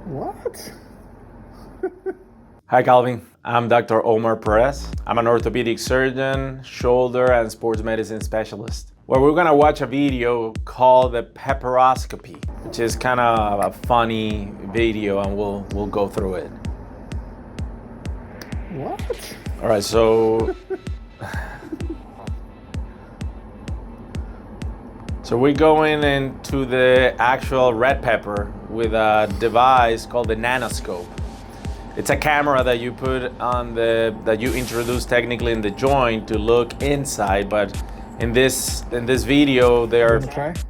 What? Hi Calvin, I'm Dr. Omar Perez. I'm an orthopedic surgeon, shoulder and sports medicine specialist. Well, we're gonna watch a video called the preforming, which is kind of a funny video, and we'll go through it. What? All right, so we're going into the actual red pepper with a device called the NanoScope. It's a camera that you put on that you introduce technically in the joint to look inside, but in this video they're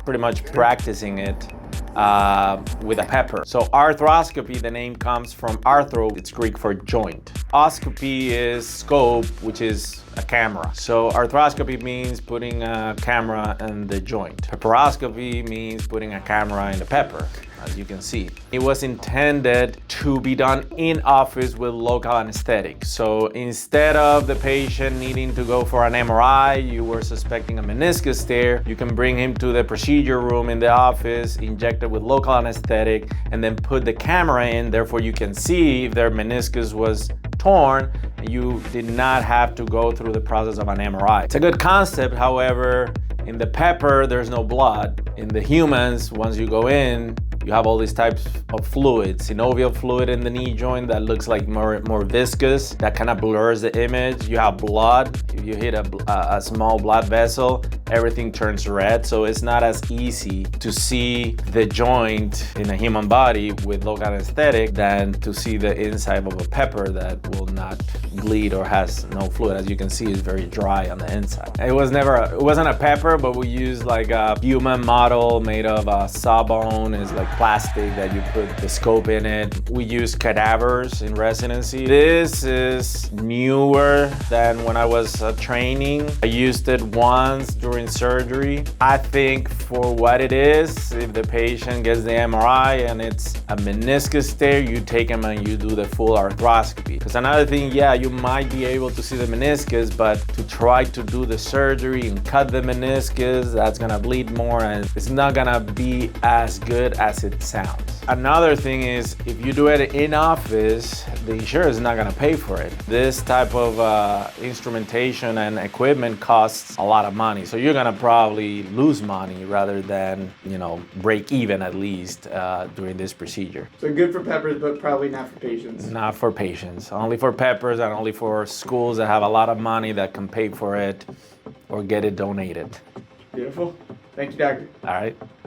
pretty much practicing it with a pepper. So arthroscopy, the name comes from arthro, it's Greek for joint. Oscopy is scope, which is a camera. So arthroscopy means putting a camera in the joint. Preforming means putting a camera in the pepper, as you can see. It was intended to be done in office with local anesthetic. So instead of the patient needing to go for an MRI, you were suspecting a meniscus tear, you can bring him to the procedure room in the office, inject it with local anesthetic, and then put the camera in. Therefore, you can see if their meniscus was torn. You did not have to go through the process of an MRI. It's a good concept, however, in the pepper, there's no blood. In the humans, once you go in, you have all these types of fluids. Synovial fluid in the knee joint that looks like more viscous, that kind of blurs the image. You have blood. If you hit a small blood vessel, everything turns red. So it's not as easy to see the joint in a human body with local anesthetic than to see the inside of a pepper that will not bleed or has no fluid. As you can see, it's very dry on the inside. It wasn't a pepper, but we used like a human model made of sawbone. It's like plastic that you put the scope in it. We use cadavers in residency. This is newer than when I was training. I used it once during surgery. I think for what it is, if the patient gets the MRI and it's a meniscus tear, you take them and you do the full arthroscopy. Because another thing, yeah, you might be able to see the meniscus, but to try to do the surgery and cut the meniscus, that's gonna bleed more and it's not gonna be as good as it sounds. Another thing is, if you do it in office, the insurance is not gonna pay for it. This type of instrumentation and equipment costs a lot of money. So you're gonna probably lose money rather than, break even at least during this procedure. So good for peppers, but probably not for patients. Not for patients, only for peppers and only for schools that have a lot of money that can pay for it or get it donated. Beautiful. Thank you, doctor. All right.